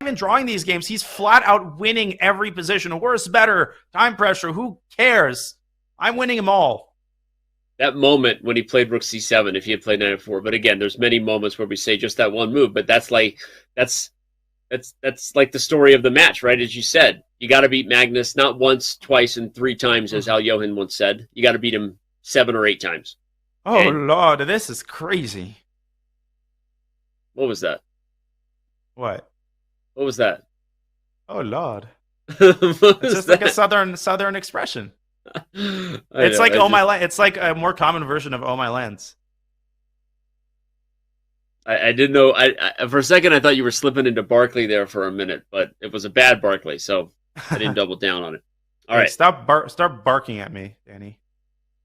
even drawing these games. He's flat out winning every position. Worse, better, time pressure. Who cares? I'm winning them all. That moment when he played rook c7, if he had played knight f4, but again, there's many moments where we say just that one move, but that's like the story of the match, right? As you said, you got to beat Magnus not once, twice, and 3 times, as Al Johan once said. You got to beat him 7 or 8 times. Oh, Lord, this is crazy. What was that? What? What was that? Oh, Lord. It's just like a southern expression. It's like "Oh my land." It's like a more common version of "Oh my lands." I didn't know. I for a second I thought you were slipping into Barkley there for a minute, but it was a bad Barkley, so I didn't double down on it. All right, start barking at me, Danny.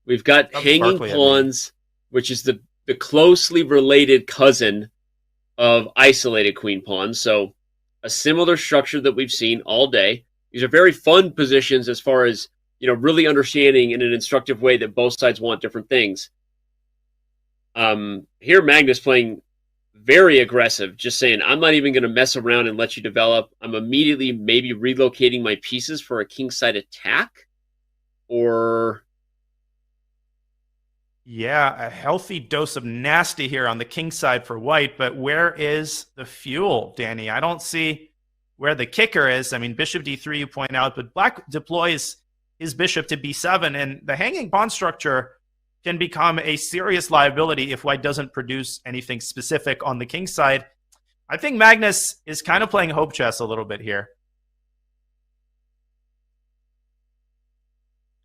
We've got hanging pawns, which is the closely related cousin of isolated queen pawns. So a similar structure that we've seen all day. These are very fun positions as far as, really understanding in an instructive way that both sides want different things. Here Magnus playing very aggressive, just saying, I'm not even going to mess around and let you develop. I'm immediately maybe relocating my pieces for a kingside attack. Or... yeah, a healthy dose of nasty here on the king side for white, but where is the fuel, Danny? I don't see where the kicker is. I mean, bishop d3, you point out, but black deploys his bishop to b7, and the hanging pawn structure can become a serious liability if white doesn't produce anything specific on the king side. I think Magnus is kind of playing hope chess a little bit here.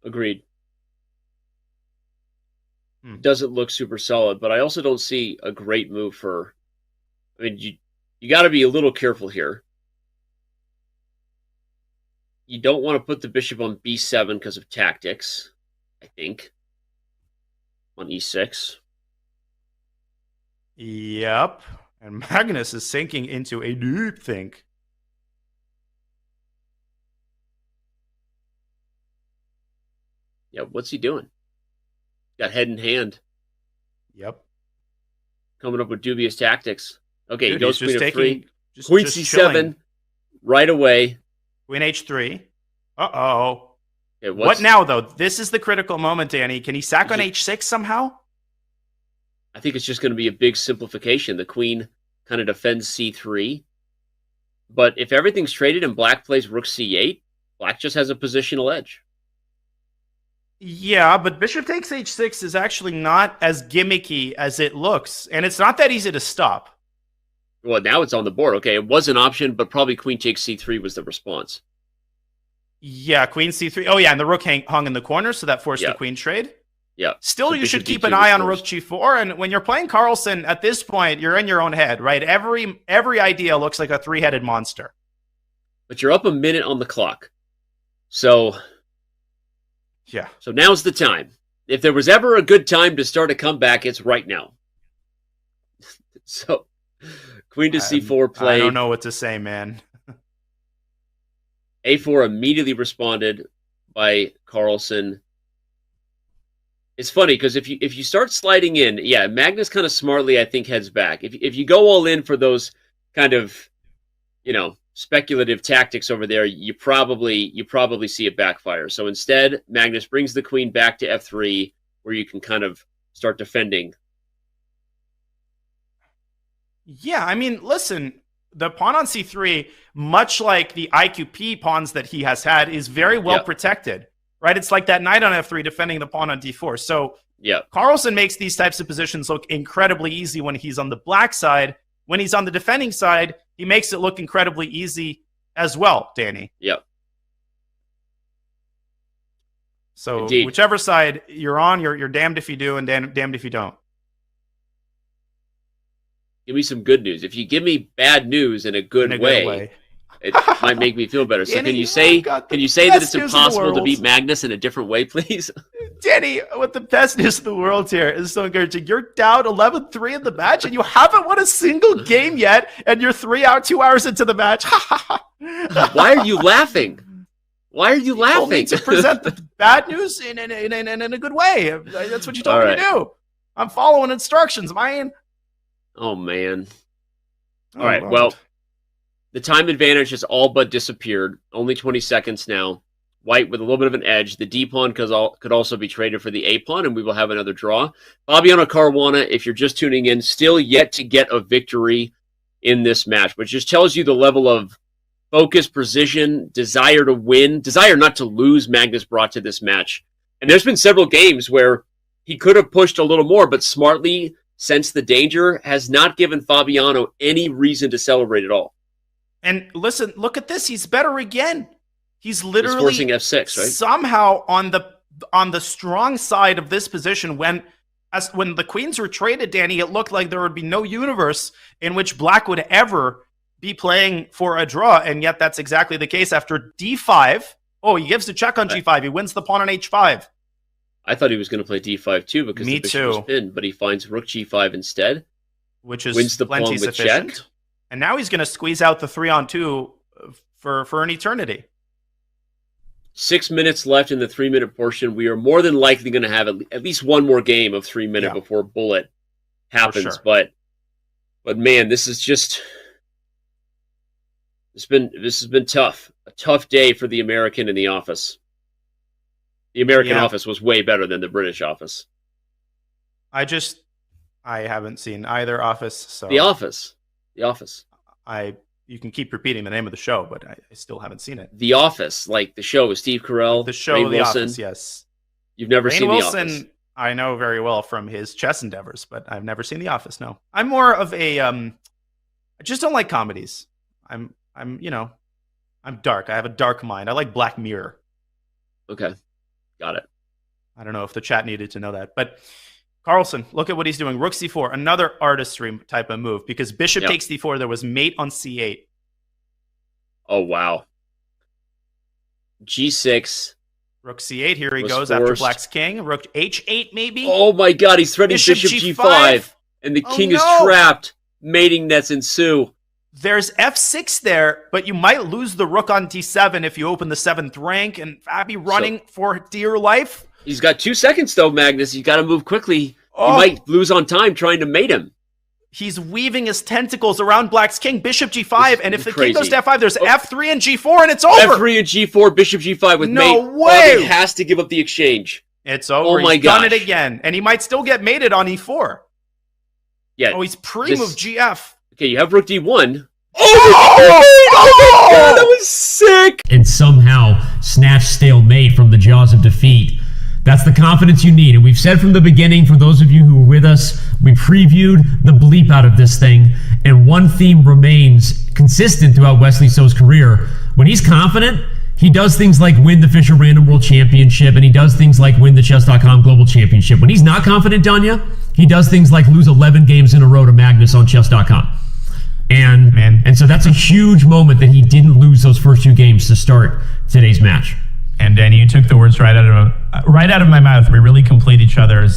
Agreed. Doesn't look super solid, but I also don't see a great move for... I mean, you got to be a little careful here. You don't want to put the bishop on b7 because of tactics, I think. On e6. Yep. And Magnus is sinking into a deep think. Yeah, what's he doing? Got head in hand. Yep. Coming up with dubious tactics. Okay, dude, he goes queen f3. Queen c7 chilling. right away. Queen h3. Uh-oh. Okay, what now, though? This is the critical moment, Danny. Can he sack on h6 somehow? I think it's just going to be a big simplification. The queen kind of defends c3. But if everything's traded and black plays rook c8, black just has a positional edge. Yeah, but bishop takes h6 is actually not as gimmicky as it looks. And it's not that easy to stop. Well, now it's on the board. Okay, it was an option, but probably queen takes c3 was the response. Yeah, queen c3. Oh, yeah, and the rook hung in the corner, so that forced the queen trade. Yeah. Still, you should keep an eye on rook g4. And when you're playing Carlsen, at this point, you're in your own head, right? Every idea looks like a three-headed monster. But you're up a minute on the clock. So... yeah. So now's the time. If there was ever a good time to start a comeback, it's right now. So, queen to c4 played. I don't know what to say, man. a4 immediately responded by Carlsen. It's funny because if you start sliding in, yeah, Magnus kind of smartly, I think, heads back. If you go all in for those kind of, speculative tactics over there, you probably see it backfire. So instead, Magnus brings the queen back to f3, where you can kind of start defending. Yeah, I mean, listen, the pawn on c3, much like the IQP pawns that he has had, is very well protected, right? It's like that knight on f3 defending the pawn on d4. So Carlsen makes these types of positions look incredibly easy when he's on the black side. When he's on the defending side, he makes it look incredibly easy as well, Danny. Yep. So whichever side you're on, you're damned if you do and damned if you don't. Give me some good news. If you give me bad news in a good way, it might make me feel better. So Danny, can you say that it's impossible to beat Magnus in a different way, please? Danny, what the best news in the world here is so encouraging. You're down 11-3 in the match, and you haven't won a single game yet, and you're 2 hours into the match. Why are you laughing? Why are you laughing? You told me to present the bad news in a good way. That's what you told me to do. I'm following instructions, man. Oh, man. All right, well, the time advantage has all but disappeared. Only 20 seconds now. White with a little bit of an edge. The D pawn could also be traded for the A pawn, and we will have another draw. Fabiano Caruana, if you're just tuning in, still yet to get a victory in this match, which just tells you the level of focus, precision, desire to win, desire not to lose Magnus brought to this match. And there's been several games where he could have pushed a little more, but smartly sensed the danger, has not given Fabiano any reason to celebrate at all. And listen, look at this. He's better again. He's literally forcing F6, right? Somehow on the strong side of this position. When the queens were traded, Danny, it looked like there would be no universe in which Black would ever be playing for a draw, and yet that's exactly the case. After D5, he gives a check on G5. He wins the pawn on H5. I thought he was going to play D5 too because Me the bishop too. was pinned, but he finds Rook G5 instead, which is wins the plenty pawn with sufficient. check. And now he's going to squeeze out the 3-on-2 for an eternity. 6 minutes left in the 3-minute portion. We are more than likely going to have at least one more game of 3 minute before bullet happens. Sure. But man, this has been tough. A tough day for the American in the office. The American office was way better than the British office. I haven't seen either office. So The Office. You can keep repeating the name of the show, but I still haven't seen it. The Office, like the show with Steve Carell, The show, Rainn The Wilson. Office, yes. You've never Rainn seen Wilson, The Office. I know very well from his chess endeavors, but I've never seen The Office. No, I'm more of a. I just don't like comedies. I'm dark. I have a dark mind. I like Black Mirror. Okay, got it. I don't know if the chat needed to know that, but Carlsen, look at what he's doing. Rook C4, another artistry type of move, because Bishop takes D4. There was mate on C8. Oh, wow. G6. Rook C8. Here he goes forced. after Black's king. Rook H8, maybe? Oh, my God. He's threatening Bishop G5. And the king is trapped. Mating nets ensue. There's F6 there, but you might lose the rook on D7 if you open the 7th rank, and Fabi running for dear life. He's got 2 seconds, though, Magnus. You got to move quickly. You might lose on time trying to mate him. He's weaving his tentacles around Black's king, Bishop G5, and if the king goes to F5, there's F3 and G4, and it's over. F3 and G4, Bishop G5 with mate. No way! He has to give up the exchange. It's over. Oh my He's done gosh. it again, and he might still get mated on E4. Yeah. Oh, he's pre-move GF. Okay, you have Rook D1. Oh my God, that was sick! And somehow snatch stalemate from the jaws of defeat. That's the confidence you need. And we've said from the beginning, for those of you who were with us, we previewed the bleep out of this thing. And one theme remains consistent throughout Wesley So's career. When he's confident, he does things like win the Fisher Random World Championship, and he does things like win the Chess.com Global Championship. When he's not confident, Danya, he does things like lose 11 games in a row to Magnus on Chess.com. And so that's a huge moment that he didn't lose those first 2 games to start today's match. And Danny, you took the words right out of my mouth. We really complete each other's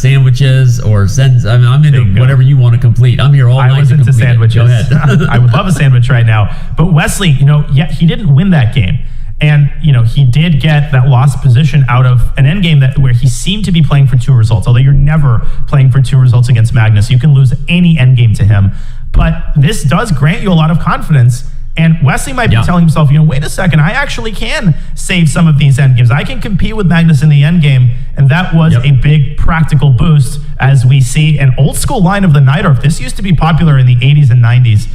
sandwiches or sentence. I mean, I'm into whatever you want to complete. I'm here all night. I was to into complete sandwiches. Go ahead. I would love a sandwich right now. But Wesley, he didn't win that game. And, he did get that lost position out of an endgame where he seemed to be playing for 2 results. Although you're never playing for 2 results against Magnus. You can lose any endgame to him. But this does grant you a lot of confidence. And Wesley might be telling himself, wait a second, I actually can save some of these endgames. I can compete with Magnus in the endgame. And that was a big practical boost as we see an old school line of the Najdorf. This used to be popular in the 80s and 90s.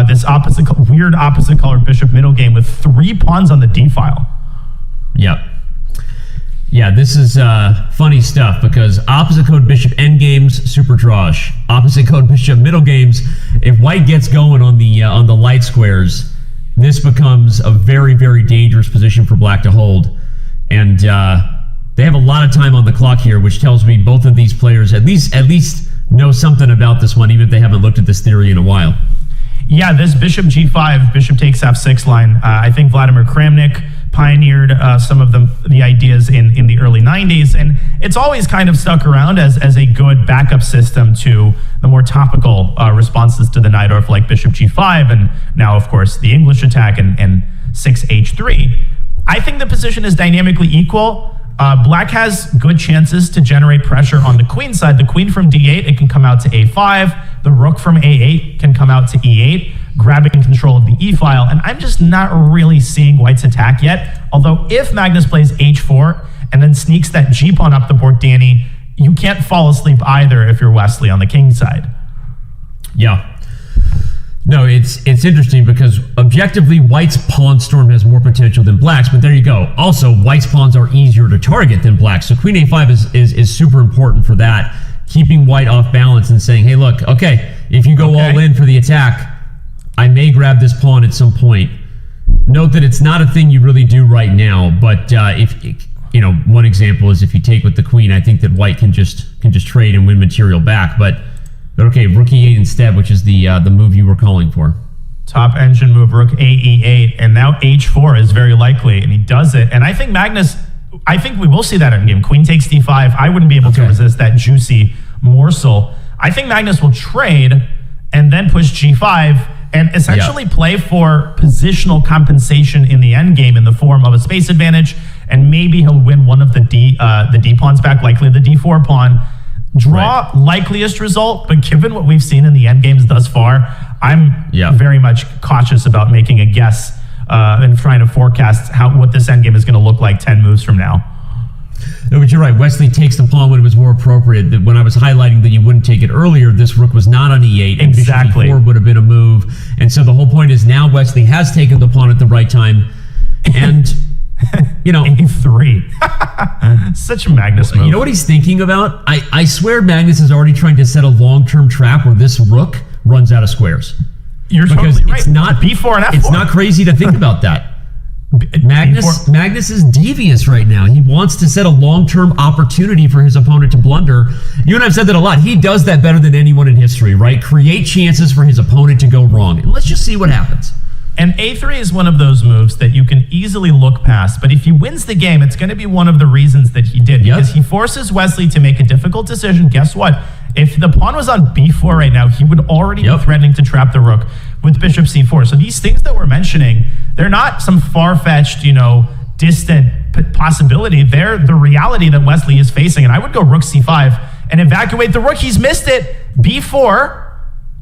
This weird opposite color bishop middle game with 3 pawns on the D file. Yeah, this is funny stuff because opposite code bishop endgames, super drawish. Opposite code bishop middle games, if white gets going on the light squares, this becomes a very, very dangerous position for black to hold. And they have a lot of time on the clock here, which tells me both of these players at least know something about this one, even if they haven't looked at this theory in a while. Yeah, this bishop G5, bishop takes F6 line. I think Vladimir Kramnik pioneered some of the ideas in the early 90s, and it's always kind of stuck around as a good backup system to the more topical responses to the Najdorf, like bishop G5, and now, of course, the English attack and 6H3. I think the position is dynamically equal. Black has good chances to generate pressure on the queen side. The queen from D8, it can come out to A5. the rook from a8 can come out to e8, grabbing control of the e file, and I'm just not really seeing white's attack yet. Although if Magnus plays h4 and then sneaks that g pawn up the board, Danny, you can't fall asleep either if you're Wesley on the king side. Yeah. No, it's interesting because objectively, white's pawn storm has more potential than black's, but there you go. Also, white's pawns are easier to target than black's, so queen a5 is super important for that, keeping white off balance and saying, hey, look, okay, if you go all in for the attack, I may grab this pawn at some point. Note that it's not a thing you really do right now, but if you know, one example is if you take with the queen, I think that white can just trade and win material back, but okay, rook e8 instead, which is the move you were calling for. Top engine move, rook a e8, and now h4 is very likely, and he does it. And I think Magnus, I think we will see that in game. Queen takes d5. I wouldn't be able to resist that juicy morsel. I think Magnus will trade and then push g5 and essentially play for positional compensation in the endgame in the form of a space advantage, and maybe he'll win one of the d pawns back, likely the d4 pawn. Draw likeliest result, but given what we've seen in the endgames thus far, I'm very much cautious about making a guess and trying to forecast what this endgame is going to look like 10 moves from now. No, but you're right. Wesley takes the pawn when it was more appropriate. That when I was highlighting that you wouldn't take it earlier, this rook was not on e8. And exactly. Bishop e4 would have been a move. And so the whole point is now Wesley has taken the pawn at the right time. And, you know, a3. Such a Magnus move. You know what he's thinking about? I swear Magnus is already trying to set a long-term trap where this rook runs out of squares. You're totally right. It's not b4 and f4. It's not crazy to think about that. Magnus is devious right now. He wants to set a long-term opportunity for his opponent to blunder. You and I have said that a lot. He does that better than anyone in history, right? Create chances for his opponent to go wrong. And let's just see what happens. And a3 is one of those moves that you can easily look past. But if he wins the game, it's going to be one of the reasons that he did. Because he forces Wesley to make a difficult decision. Guess what? If the pawn was on b4 right now, he would already be threatening to trap the rook with bishop c4. So these things that we're mentioning, they're not some far-fetched, distant possibility. They're the reality that Wesley is facing. And I would go rook c5 and evacuate the rook. He's missed it. b4.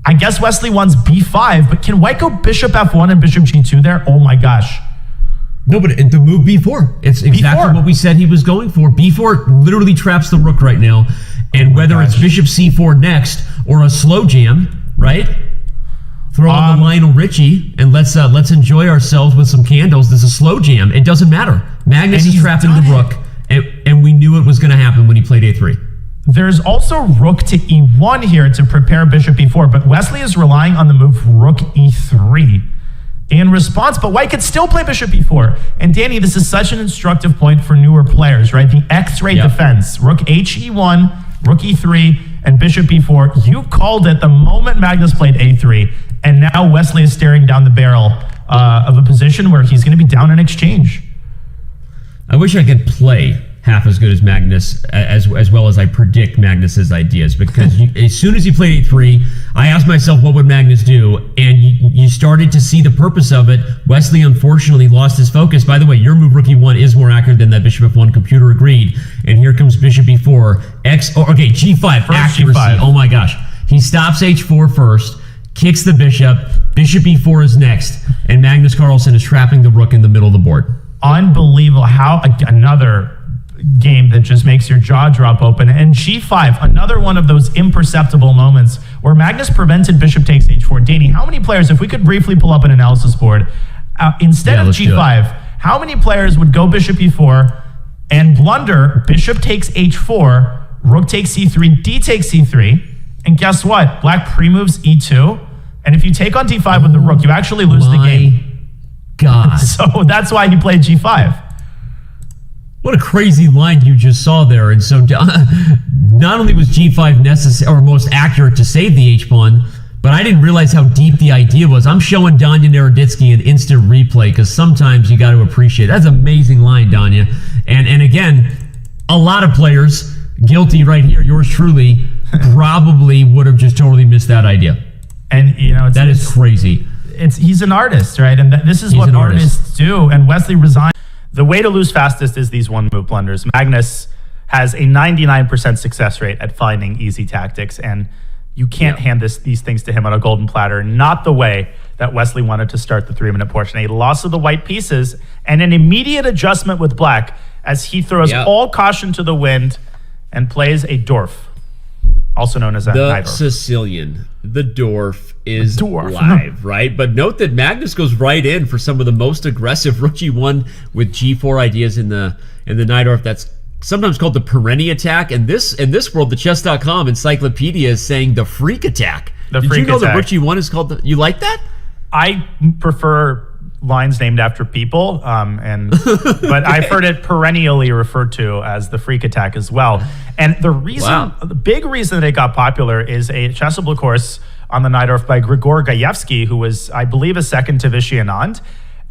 I guess Wesley wants b5, but can white go bishop f1 and bishop g2 there? Oh my gosh. No, but the move b4. It's exactly b4. What we said he was going for. b4 literally traps the rook right now. And whether it's bishop c4 next or a slow jam, right? Throw on the Lionel Richie and let's enjoy ourselves with some candles. There's a slow jam. It doesn't matter. Magnus is trapping the rook, and we knew it was going to happen when he played a3. There's also rook to e1 here to prepare bishop e4, but Wesley is relying on the move rook e3 in response, but white could still play bishop e4. And Danny, this is such an instructive point for newer players, right? The X-ray defense, rook he1, rook e3, and bishop e4. You called it the moment Magnus played a3, and now Wesley is staring down the barrel of a position where he's going to be down in exchange. I wish I could play half as good as Magnus, as well as I predict Magnus's ideas, because as soon as he played a3, I asked myself, what would Magnus do? And you started to see the purpose of it. Wesley unfortunately lost his focus. By the way, your move rook e1 is more accurate than that bishop f1. Computer agreed. And here comes bishop e4. g5. First accuracy. G5. Oh my gosh. He stops h4 first, kicks the bishop. Bishop e4 is next, and Magnus Carlsen is trapping the rook in the middle of the board. Unbelievable. How another game that just makes your jaw drop open. And g5, another one of those imperceptible moments where Magnus prevented bishop takes h4. Danny, how many players, if we could briefly pull up an analysis board, instead of g5, how many players would go bishop e4 and blunder bishop takes h4, rook takes c3, d takes c3, and guess what? Black pre-moves e2, and if you take on d5 with the rook, you actually lose the game. God. So that's why he played g5. What a crazy line you just saw there. And so not only was g5 necessary or most accurate to save the h-pawn, but I didn't realize how deep the idea was. I'm showing Danya Naroditsky an instant replay because sometimes you got to appreciate it. That's an amazing line, Danya. And again, a lot of players, guilty right here, yours truly, probably would have just totally missed that idea. And that is crazy. He's an artist, right? And this is what artists do. And Wesley resigned. The way to lose fastest is these one-move blunders. Magnus has a 99% success rate at finding easy tactics, and You can't hand these things to him on a golden platter. Not the way that Wesley wanted to start the 3-minute portion. A loss of the white pieces and an immediate adjustment with black as he throws all caution to the wind and plays a dwarf, also known as a the Sicilian. The dwarf is live, right? But note that Magnus goes right in for some of the most aggressive rook g1 with g4 ideas in the Najdorf. That's sometimes called the Perenni attack. And in this world, the chess.com encyclopedia is saying the freak attack. Did you know that rook g1 is called you like that? I prefer lines named after people, but I've heard it perennially referred to as the freak attack as well. And the big reason that it got popular is a chessable course on the Najdorf by Grigor Gaevsky, who was, I believe, a second to Vichy Anand.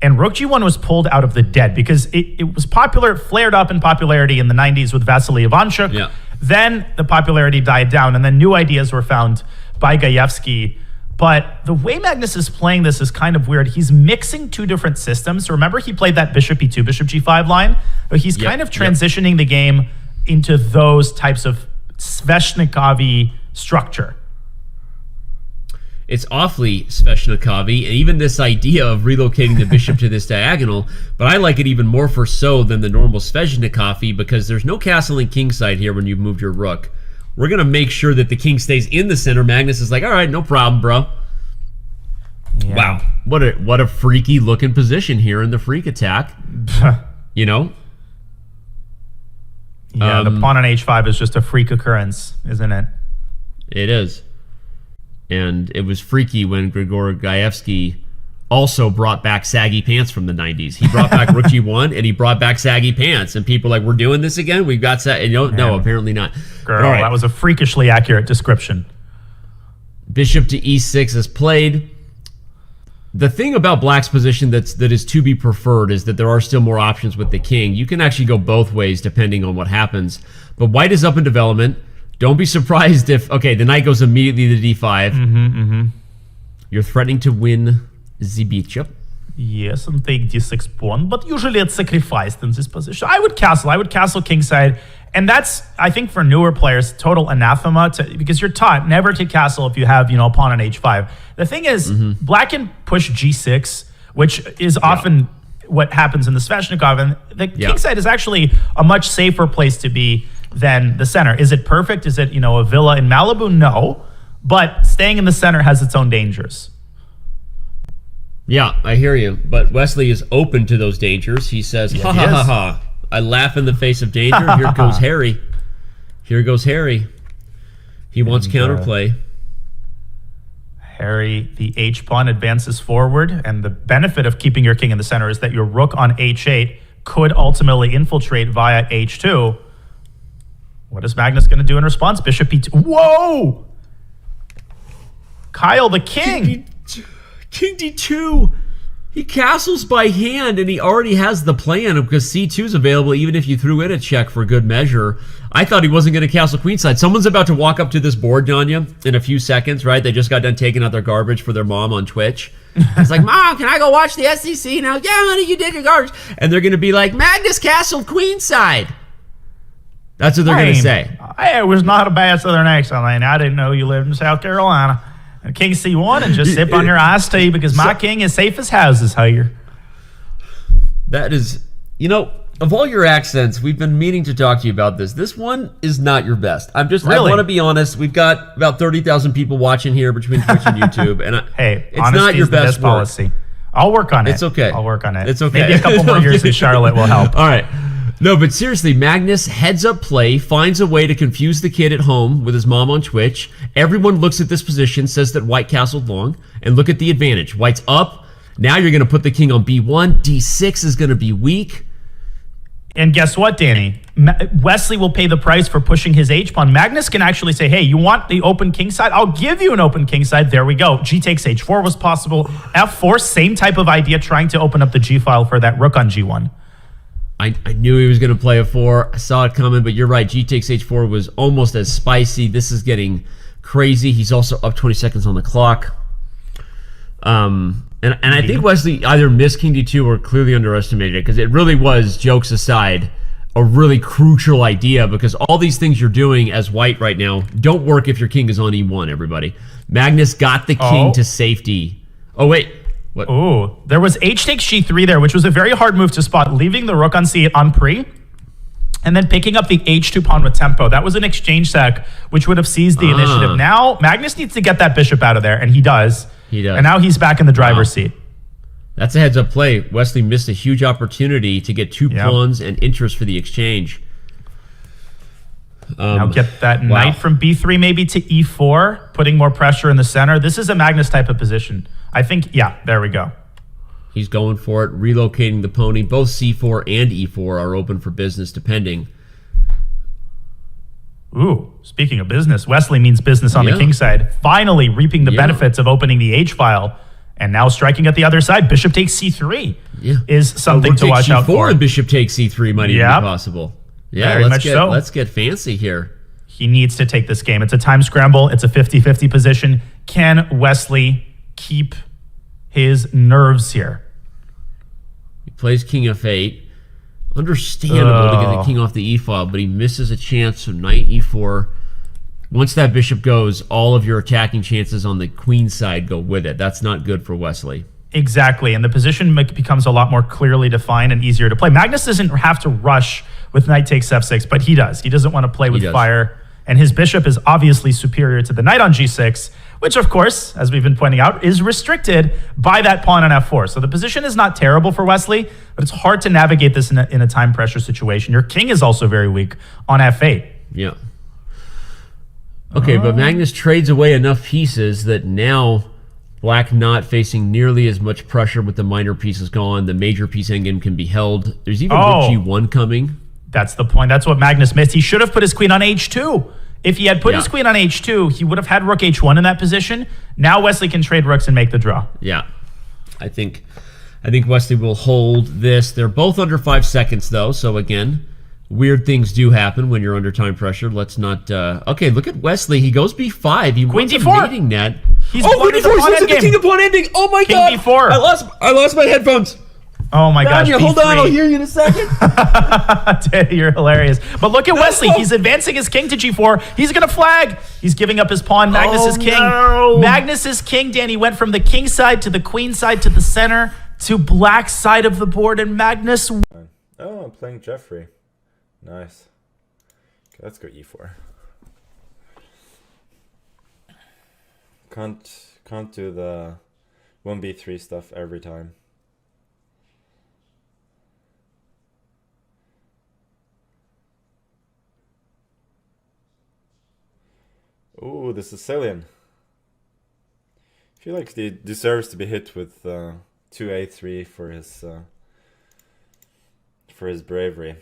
And rook g1 was pulled out of the dead because it was popular, flared up in popularity in the 90s with Vasily Ivanchuk. Yeah. Then the popularity died down, and then new ideas were found by Gaevsky. But the way Magnus is playing this is kind of weird. He's mixing two different systems. So remember, he played that bishop e2, bishop g5 line? But he's kind of transitioning the game into those types of Sveshnikov-y structure. It's awfully Sveshnikov-y, and even this idea of relocating the bishop to this diagonal, but I like it even more for so than the normal Sveshnikov-y because there's no castling kingside here when you've moved your rook. We're going to make sure that the king stays in the center. Magnus is like, all right, no problem, bro. Yeah. Wow. What a freaky looking position here in the freak attack. You know? Yeah, the pawn on h5 is just a freak occurrence, isn't it? It is. And it was freaky when Grigor Gaevsky also brought back saggy pants from the 90s. He brought back rook g1 and he brought back saggy pants. And people are like, we're doing this again? We've got no, apparently not. Girl, that was a freakishly accurate description. Bishop to e6 is played. The thing about black's position that is to be preferred is that there are still more options with the king. You can actually go both ways depending on what happens. But white is up in development. Don't be surprised if, the knight goes immediately to d5. You're threatening to win the bishop. Yes, and take d6 pawn, but usually it's sacrificed in this position. I would castle kingside, and that's, I think, for newer players, total anathema, because you're taught never to castle if you have, a pawn on h5. The thing is, black can push g6, which is often what happens in the Sveshnikov, and the kingside is actually a much safer place to be than the center. Is it perfect? Is it, a villa in Malibu? No, but staying in the center has its own dangers. Yeah, I hear you. But Wesley is open to those dangers. He says, ha ha ha ha. I laugh in the face of danger. Here goes Harry. Here goes Harry. He wants counterplay. Harry, the h-pawn advances forward, and the benefit of keeping your king in the center is that your rook on h8 could ultimately infiltrate via h2. What is Magnus going to do in response? Bishop e2. Whoa! Kyle, the king! King d2. He castles by hand, and he already has the plan because c2 is available even if you threw in a check for good measure. I thought he wasn't going to castle queenside. Someone's about to walk up to this board, Danya, in a few seconds, right? They just got done taking out their garbage for their mom on Twitch. It's like, Mom, can I go watch the SEC now? Yeah, honey, you did your garbage. And they're going to be like, Magnus castled queenside. That's what they're going to say. It was not a bad southern accent. I didn't know you lived in South Carolina. And king c1 and just sip on your iced tea because my king is safe as houses here. That is, of all your accents, we've been meaning to talk to you about this. This one is not your best. I want to be honest. We've got about 30,000 people watching here between Twitch and YouTube. And it's not your best policy. I'll work on it. It's okay. I'll work on it. It's okay. Maybe a couple more years in Charlotte will help. All right. No, but seriously, Magnus heads up play, finds a way to confuse the kid at home with his mom on Twitch. Everyone looks at this position, says that white castled long, and look at the advantage. White's up. Now you're going to put the king on b1. d6 is going to be weak. And guess what, Danny? Wesley will pay the price for pushing his h-pawn. Magnus can actually say, hey, you want the open king side? I'll give you an open king side. There we go. G takes h4 was possible. f4, same type of idea, trying to open up the g file for that rook on g1. I knew he was going to play a 4. I saw it coming, but you're right. G takes h4 was almost as spicy. This is getting crazy. He's also up 20 seconds on the clock. And I think Wesley either missed king d2 or clearly underestimated it because it really was, jokes aside, a really crucial idea, because all these things you're doing as white right now don't work if your king is on e1, everybody. Magnus got the king to safety. Oh, wait. What? Oh, there was h takes g3 there, which was a very hard move to spot, leaving the rook on c8 on pre, and then picking up the h2 pawn with tempo. That was an exchange sack, which would have seized the initiative. Now, Magnus needs to get that bishop out of there, and he does. He does. And now he's back in the driver's seat. That's a heads-up play. Wesley missed a huge opportunity to get 2 pawns and interest for the exchange. Now get that knight from b3 maybe to e4, putting more pressure in the center. This is a Magnus type of position. I think, there we go. He's going for it, relocating the pony. Both c4 and e4 are open for business, depending. Ooh, speaking of business, Wesley means business on the king side. Finally reaping the benefits of opening the h-file. And now striking at the other side, bishop takes c3 is something to watch out for. And bishop takes c3 might even be possible. Yeah, let's get fancy here. He needs to take this game. It's a time scramble. It's a 50-50 position. Can Wesley keep his nerves here? He plays king f8. Understandable to get the king off the e-file, but he misses a chance, so knight e4. Once that bishop goes, all of your attacking chances on the queen side go with it. That's not good for Wesley. Exactly, and the position becomes a lot more clearly defined and easier to play. Magnus doesn't have to rush with knight takes f6, but he does. He doesn't want to play with fire, and his bishop is obviously superior to the knight on g6, which, of course, as we've been pointing out, is restricted by that pawn on f4. So the position is not terrible for Wesley, but it's hard to navigate this in a time pressure situation. Your king is also very weak on f8. Yeah. Okay, but Magnus trades away enough pieces that now black not facing nearly as much pressure with the minor pieces gone. The major piece endgame can be held. There's even rook g1 coming. That's the point. That's what Magnus missed. He should have put his queen on h2. If he had put his queen on h2, he would have had rook h1 in that position. Now Wesley can trade rooks and make the draw. Yeah. I think Wesley will hold this. They're both under 5 seconds, though, so again, weird things do happen when you're under time pressure. Let's not... okay, look at Wesley. He goes b5. He Queen wants d4. a mating net. He's queen d4. He's the king upon ending. Oh my king god. d4. I lost my headphones. Oh my gosh. Hold on. I'll hear you in a second. You're hilarious. But look at Wesley. He's advancing his king to g4. He's going to flag. He's giving up his pawn. Magnus is king. No. Magnus is king, Danny. Went from the king side to the queen side to the center to black side of the board. And Magnus... Oh, I'm playing Jeffrey. Nice. Okay, let's go e4. Can't do the 1b3 stuff every time. Ooh, the Sicilian. I feel like he deserves to be hit with 2a3 for his bravery.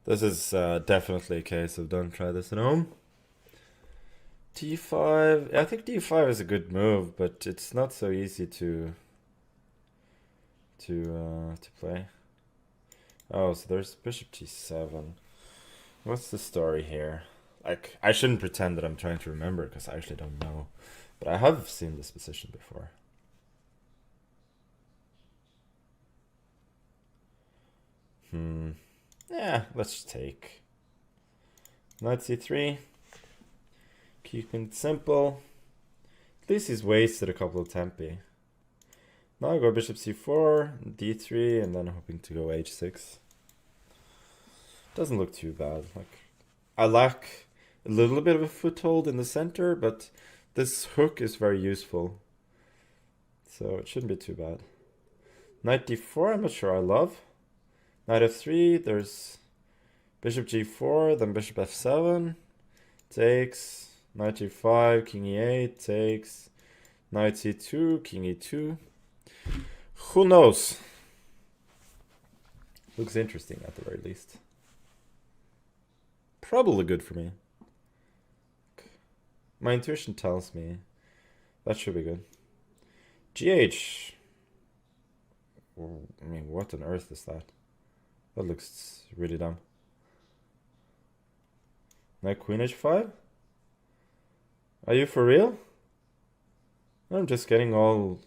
This is definitely a case of don't try this at home. d5. I think d5 is a good move, but it's not so easy to play. Oh, so there's bishop g7. What's the story here? Like, I shouldn't pretend that I'm trying to remember because I actually don't know, but I have seen this position before. Yeah, let's take knight c3. Keeping it simple. At least he's wasted a couple of tempi. Now I go bishop c4, d3, and then hoping to go h6. Doesn't look too bad. Like, I lack a little bit of a foothold in the center, but this hook is very useful. So it shouldn't be too bad. Knight d4, I'm not sure I love. Knight f3, there's bishop g4, then bishop f7, takes, knight g5, king e8, takes, knight c2, king e2. Who knows? Looks interesting at the very least. Probably good for me. My intuition tells me that should be good. GH. I mean, what on earth is that? That looks really dumb. Knight queen h5? Are you for real? I'm just getting all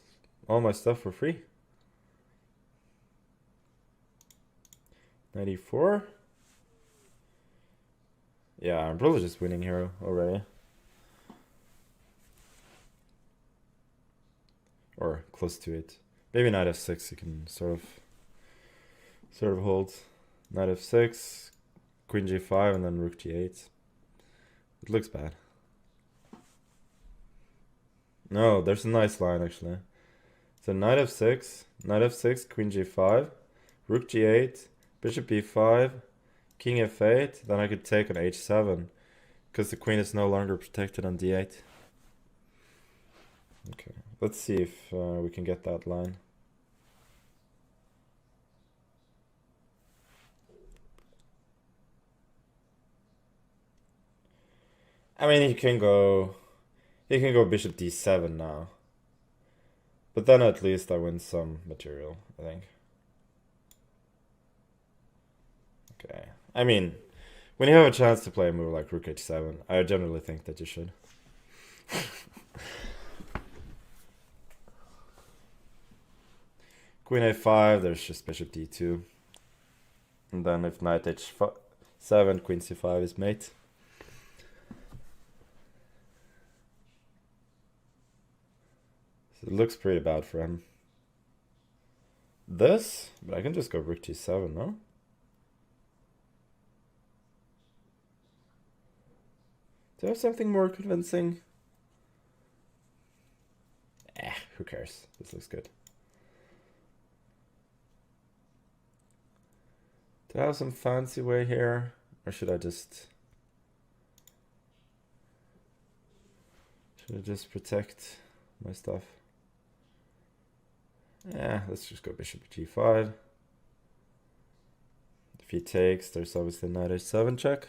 my stuff for free. 94. Yeah, I'm probably just winning here already. Or close to it. Maybe knight f6 you can sort of hold. Knight f6, queen g5, and then rook g8. It looks bad. No, there's a nice line actually. So knight f6, queen g5, rook g8, bishop b5, king f8. Then I could take on h7 because the queen is no longer protected on d8. Okay, let's see if we can get that line. I mean, he can go bishop d7 now. But then at least I win some material, I think. Okay. I mean, when you have a chance to play a move like rook h7, I generally think that you should. Queen a5, there's just bishop d2. And then if knight h7, queen c5 is mate. So it looks pretty bad for him. This? But I can just go rook g7, no? Do I have something more convincing? Who cares? This looks good. Do I have some fancy way here? Or should I just protect my stuff? Yeah, let's just go bishop g5. If he takes, there's obviously knight h7 check.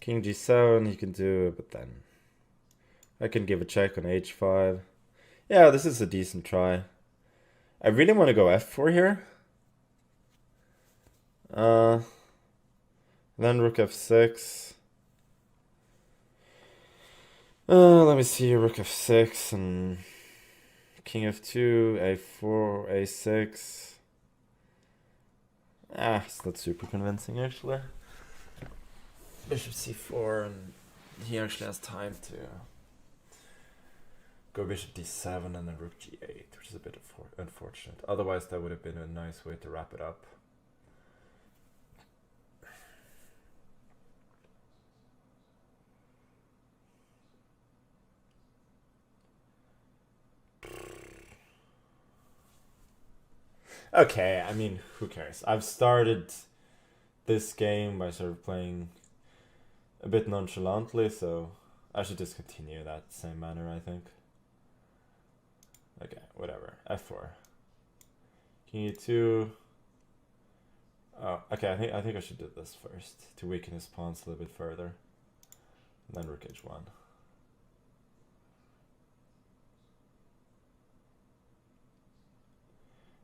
King g7, he can do it, but then I can give a check on h5. Yeah, this is a decent try. I really want to go f4 here. Then rook f6. Let me see, rook f6 and king f2, a4, a6. It's not super convincing actually. Bishop c4, and he actually has time to go bishop d7 and then rook g8, which is a bit unfortunate. Otherwise, that would have been a nice way to wrap it up. Okay, I mean, who cares? I've started this game by sort of playing a bit nonchalantly, so I should just continue that same manner, I think. Okay, whatever. f4. King e2. Oh, okay, I think I should do this first to weaken his pawns a little bit further. And then rook h1.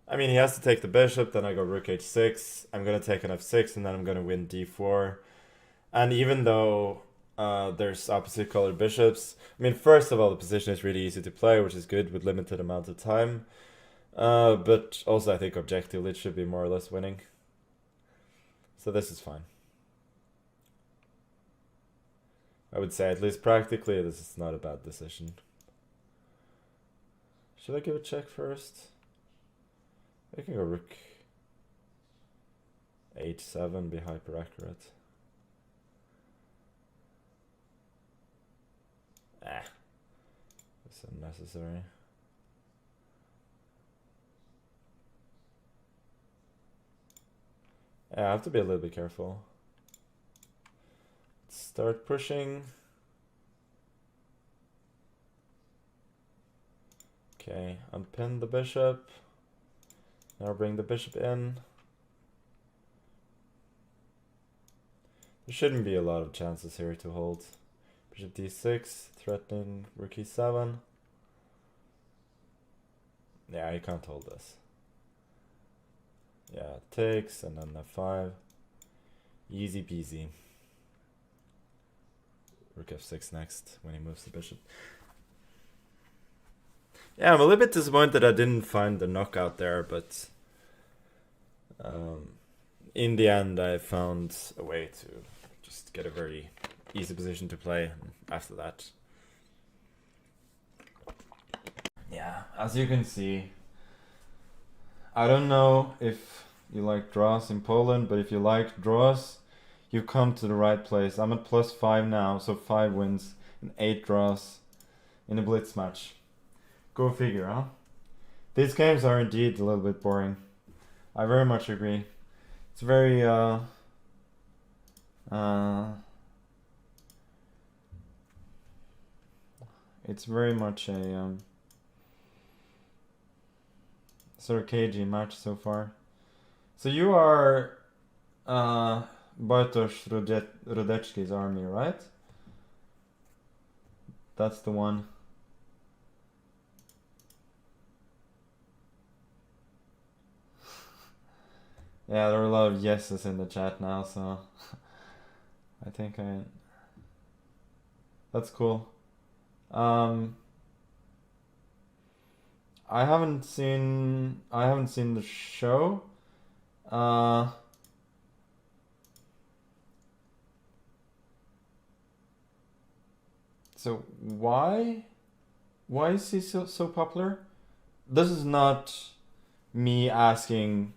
I mean, he has to take the bishop, then I go rook h6. I'm going to take an f6, and then I'm going to win d4. And even though there's opposite colored bishops, I mean, first of all, the position is really easy to play, which is good with limited amount of time. But also, I think objectively, it should be more or less winning. So this is fine. I would say, at least practically, this is not a bad decision. Should I give a check first? I can go rook h7, be hyper accurate. It's unnecessary. Yeah, I have to be a little bit careful. Let's start pushing. Okay, unpin the bishop. Now bring the bishop in. There shouldn't be a lot of chances here to hold. Bishop d6, threatening rook e7. Yeah, you can't hold this. Yeah, it takes, and then f5. Easy peasy. Rook f6 next when he moves the bishop. Yeah, I'm a little bit disappointed I didn't find the knockout there, but in the end I found a way to just get a very easy position to play after that. Yeah, as you can see, I don't know if you like draws in Poland, but if you like draws, you've come to the right place. I'm at +5 now, so 5 wins and 8 draws in a blitz match. Go figure, huh? These games are indeed a little bit boring. I very much agree. It's very it's very much a sort of cagey match so far. So you are Bartosz Rudecki's army, right? That's the one. Yeah, there are a lot of yeses in the chat now, so I think that's cool. I haven't seen the show. So why is he so popular? This is not me asking,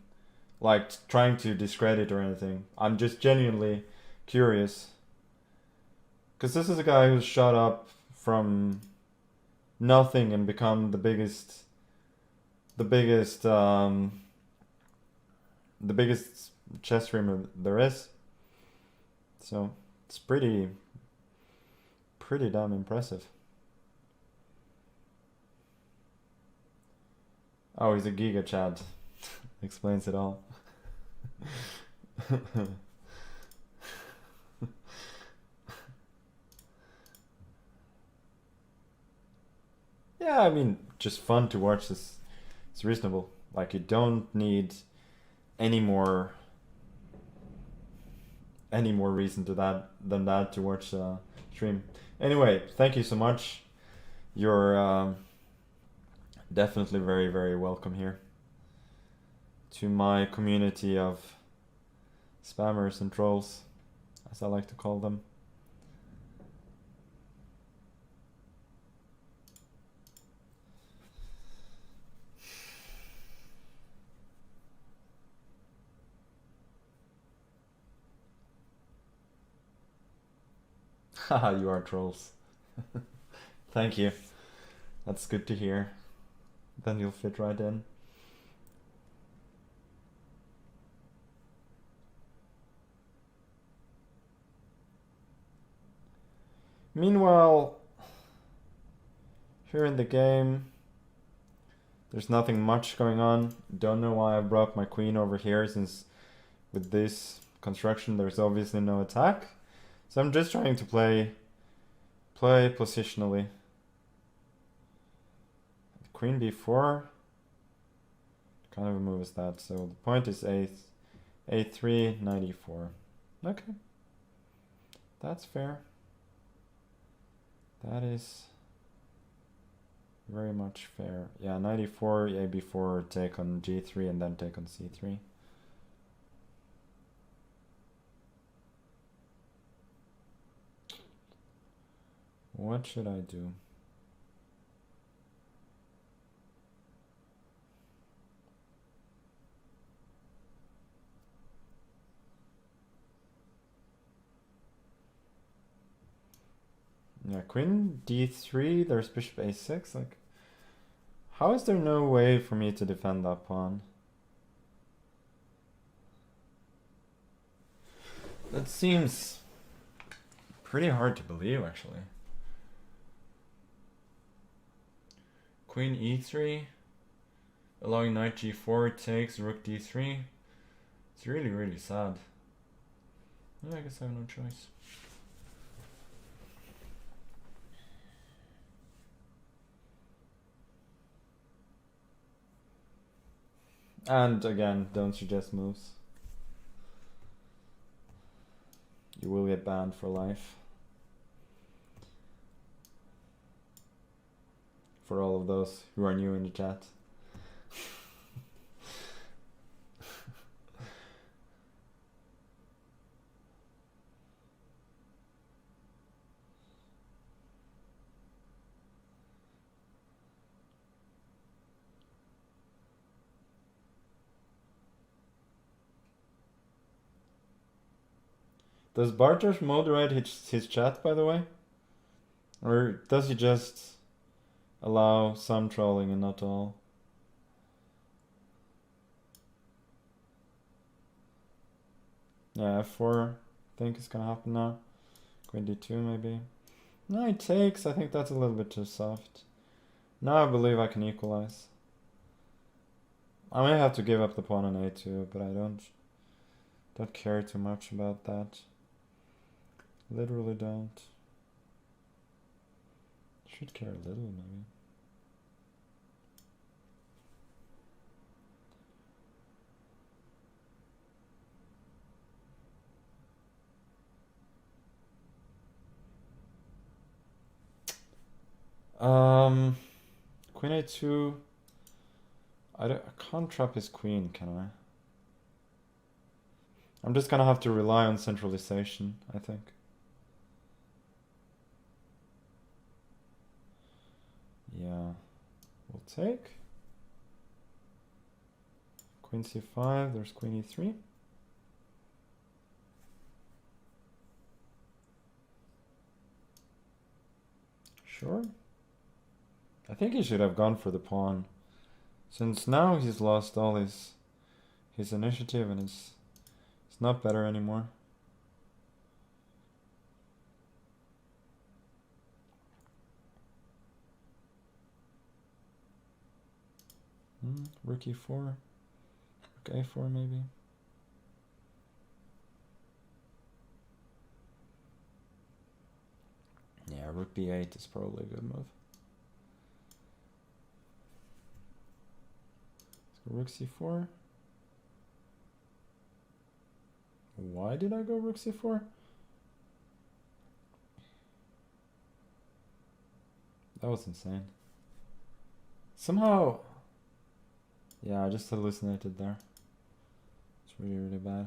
like, trying to discredit or anything. I'm just genuinely curious. Because this is a guy who's shot up from nothing and become the biggest chess streamer there is. So it's pretty damn impressive. Oh, he's a Giga Chad. Explains it all. Yeah, I mean, just fun to watch this. It's reasonable. Like, you don't need any more reason than that to watch stream. Anyway, thank you so much. You're definitely very, very welcome here to my community of spammers and trolls, as I like to call them. Haha, you are trolls. Thank you. That's good to hear. Then you'll fit right in. Meanwhile, here in the game, there's nothing much going on. Don't know why I brought my queen over here, since with this construction there's obviously no attack. So I'm just trying to play positionally. Queen b4. What kind of a move is that? So the point is a3, knight e4. Okay. That's fair. That is very much fair. Yeah, knight e4, ab4, take on g3, and then take on c3. What should I do? Yeah, queen d3, there's bishop a6. Like, how is there no way for me to defend that pawn? That seems pretty hard to believe, actually. Queen e3, allowing knight g4 takes, rook d3. It's really, really sad. I guess I have no choice. And again, don't suggest moves. You will get banned for life. For all of those who are new in the chat. Does Bartosz moderate his chat, by the way? Or does he just allow some trolling and not all? Yeah, F4 I think is gonna happen now. Queen D2 maybe. No, he takes. I think that's a little bit too soft. Now I believe I can equalize. I may have to give up the pawn on A2, but I don't care too much about that. Literally don't. Should care a little maybe. Queen A2. I can't trap his queen, can I? I'm just gonna have to rely on centralization, I think. Yeah, we'll take. Queen C5, there's Queen E3. Sure. I think he should have gone for the pawn, since now he's lost all his initiative and it's not better anymore. Rook E4, Rook A4 maybe. Yeah, Rook B8 is probably a good move. Let's go Rook C4. Why did I go Rook C4? That was insane. Somehow... Yeah, I just hallucinated there. It's really, really bad.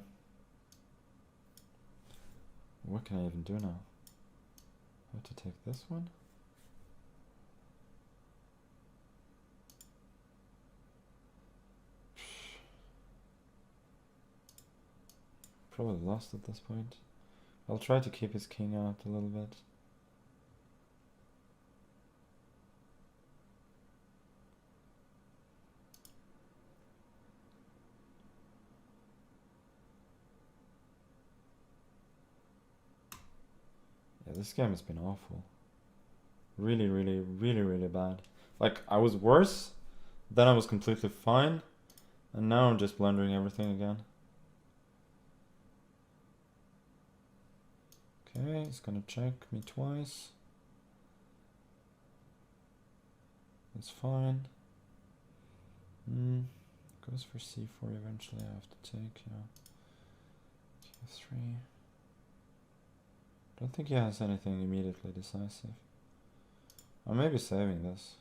What can I even do now? I have to take this one? Probably lost at this point. I'll try to keep his king out a little bit. Yeah, this game has been awful. Really, really, really, really bad. Like, I was worse, then I was completely fine, and now I'm just blundering everything again. Okay, he's gonna check me twice. That's fine. Goes for C4 eventually, I have to take, yeah. Q3. Don't think he has anything immediately decisive. I may be saving this.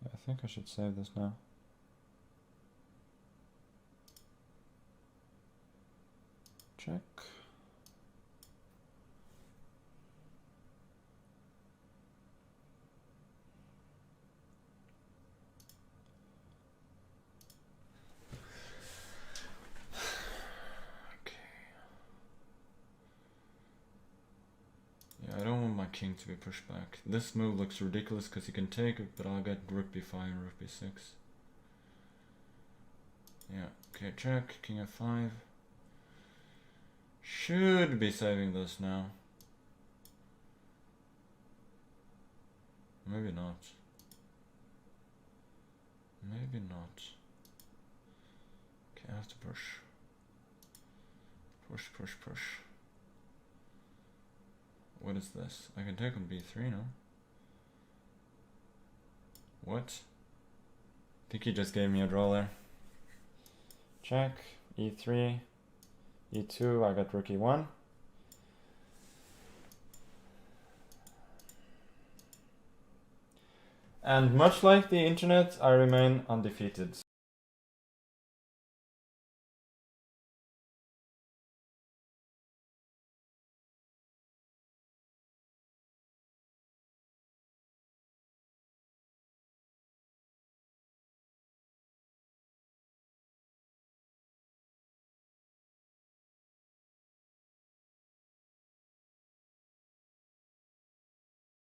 Yeah, I think I should save this now. Check. I don't want my king to be pushed back. This move looks ridiculous because he can take it, but I'll get rook b5 and rook b6. Yeah, okay, check, king f5. Should be saving this now. Maybe not. Maybe not. Okay, I have to push. Push, push, push. What is this? I can take on b3 now. What? I think he just gave me a draw there. Check. e3. e2. I got rook e1. And much like the internet, I remain undefeated.